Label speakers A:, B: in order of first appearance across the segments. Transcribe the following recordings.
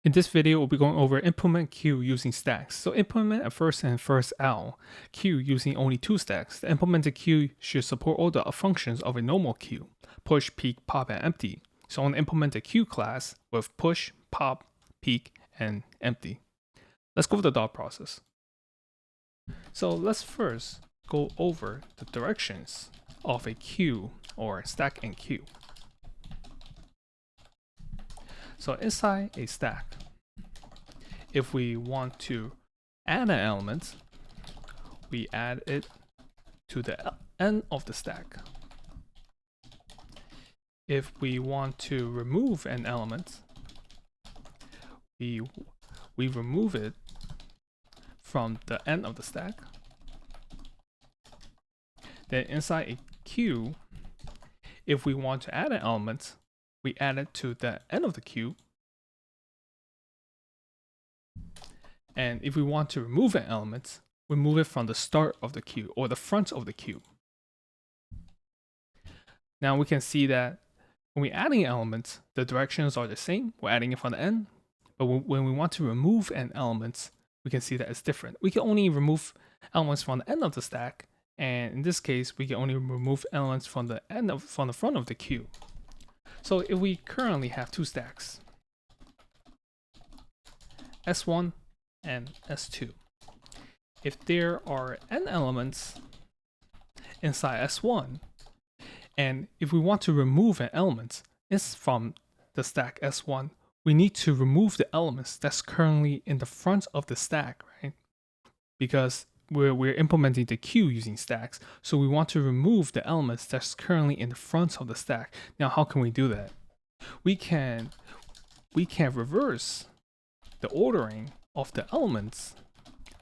A: In this video, we'll be going over implement queue using stacks. So implement a first and first L queue using only 2 stacks. The implemented queue should support all the functions of a normal queue: push, peek, pop, and empty. So on the implemented queue class with push, pop, peek, and empty. Let's go over the thought process. So let's first go over the directions of a queue or stack and queue. So inside a stack, if we want to add an element, we add it to the end of the stack. If we want to remove an element, we remove it from the end of the stack. Then inside a queue, if we want to add an element, we add it to the end of the queue. And if we want to remove an element, we move it from the start of the queue or the front of the queue. Now we can see that when we're adding elements, the directions are the same. We're adding it from the end. But when we want to remove an element, we can see that it's different. We can only remove elements from the end of the stack. And in this case, we can only remove elements from the front of the queue. So if we currently have 2 stacks, S1 and S2. If there are n elements inside S1, and if we want to remove an element from the stack S1, we need to remove the elements that's currently in the front of the stack, right? Because we're implementing the queue using stacks, so we want to remove the elements that's currently in the front of the stack. Now, how can we do that? We can reverse the ordering of the elements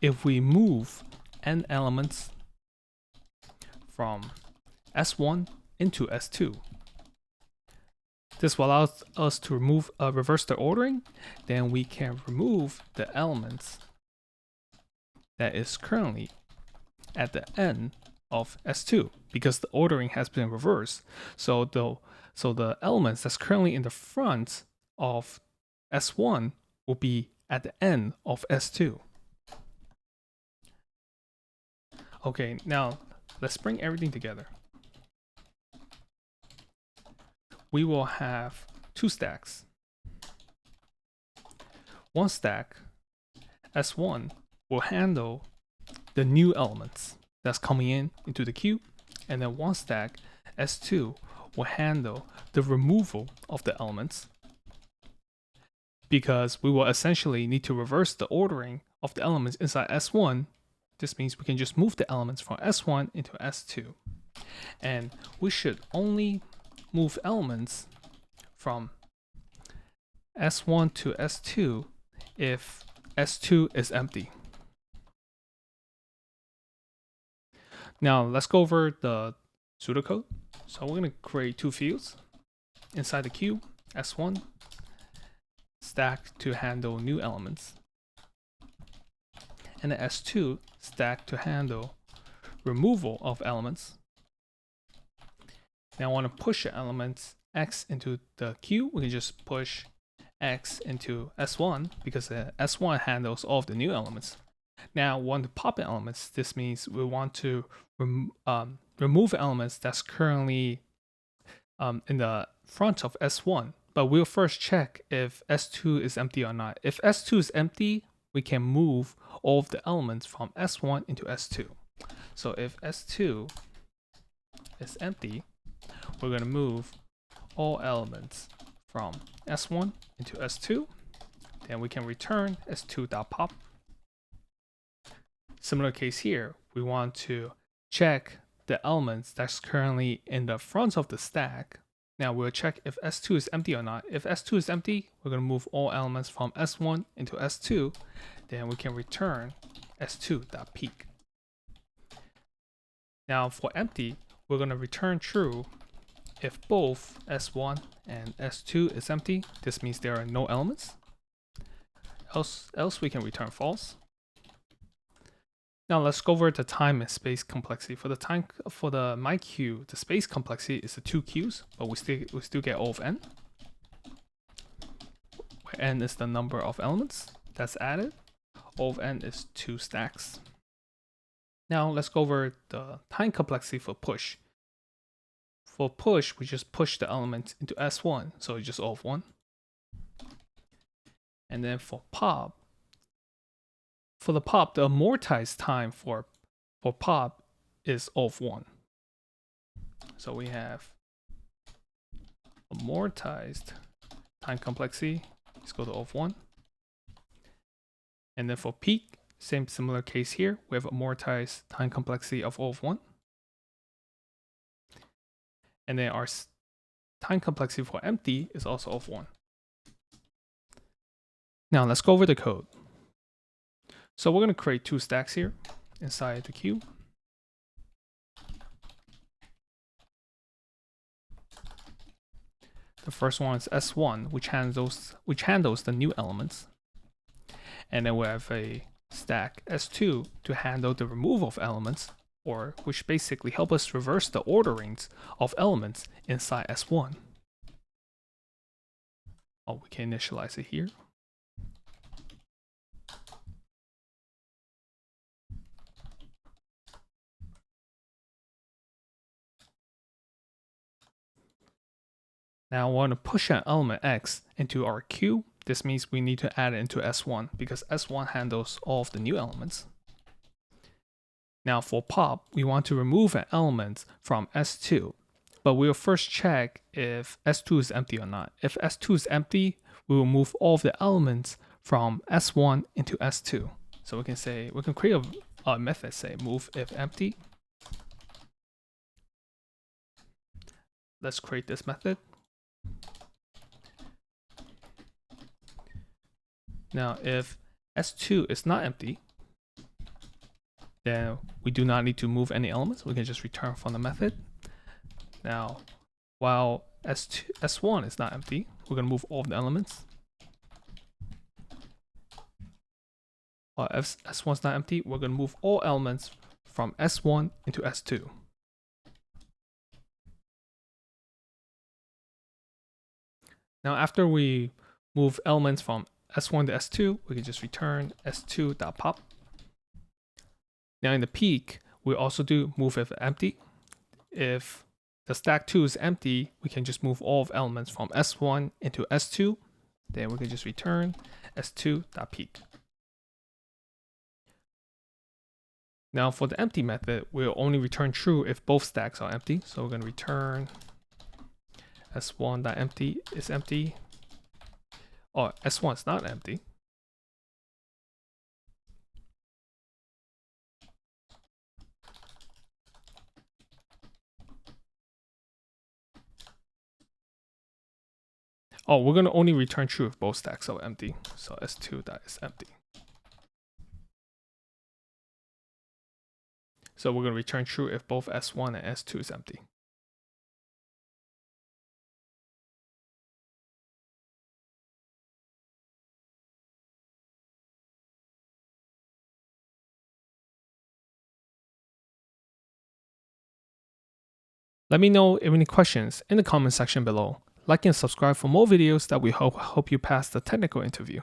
A: if we move n elements from S1 into S2. This will allow us to reverse the ordering. Then we can remove the elements that is currently at the end of S2 because the ordering has been reversed. So the elements that's currently in the front of S1 will be at the end of S2. Okay, now let's bring everything together. We will have 2 stacks. One stack, S1, will handle the new elements that's coming into the queue, and then one stack, S2, will handle the removal of the elements, because we will essentially need to reverse the ordering of the elements inside S1. This means we can just move the elements from S1 into S2. And we should only move elements from S1 to S2 if S2 is empty. Now let's go over the pseudocode. So we're going to create 2 fields inside the queue. S1 stack to handle new elements, and the S2 stack to handle removal of elements. Now I want to push the elements X into the queue. We can just push X into S1 because S1 handles all of the new elements. Now we want to pop elements. This means we want to remove elements that's currently in the front of S1. But we'll first check if S2 is empty or not. If S2 is empty, we can move all of the elements from S1 into S2. So if S2 is empty, we're going to move all elements from S1 into S2. Then we can return S2.pop. Similar case here, we want to check the elements that's currently in the front of the stack. Now we'll check if S2 is empty or not. If S2 is empty, we're going to move all elements from S1 into S2. Then we can return S2.peek. Now for empty, we're going to return true if both S1 and S2 is empty. This means there are no elements. Else we can return false. Now let's go over the time and space complexity. For the my queue, the space complexity is the 2 queues, but we still get O of n. where n is the number of elements that's added. O of n is 2 stacks. Now let's go over the time complexity for push. For push, we just push the element into S1, so it's just O of 1. And then for pop, the amortized time for pop is O of 1. So we have amortized time complexity is equal to O of 1. And then for peak, similar case here, we have amortized time complexity of O of 1. And then our time complexity for empty is also O of 1. Now let's go over the code. So we're going to create 2 stacks here inside the queue. The first one is S1, which handles the new elements. And then we have a stack S2 to handle the removal of elements, or which basically help us reverse the orderings of elements inside S1. Oh, we can initialize it here. Now I want to push an element X into our queue. This means we need to add it into S1 because S1 handles all of the new elements. Now for pop, we want to remove an element from S2, but we'll first check if S2 is empty or not. If S2 is empty, we will move all of the elements from S1 into S2. So we can create a method, say move if empty. Let's create this method. Now, if S2 is not empty, then we do not need to move any elements. We can just return from the method. Now, while S1 is not empty, we're going to move all of the elements. While S1 is not empty, we're going to move all elements from S1 into S2. Now, after we move elements from S1 to S2, we can just return S2.pop. Now in the peak, we also do move if empty. If the stack 2 is empty, we can just move all of elements from S1 into S2. Then we can just return S2.peak. Now for the empty method, we'll only return true if both stacks are empty. So we're going to return S1.empty is empty. Oh, S1 is not empty. Oh, we're going to only return true if both stacks are empty. So S2 is empty. So we're going to return true if both S1 and S2 is empty. Let me know if you have any questions in the comment section below. Like and subscribe for more videos that we hope help you pass the technical interview.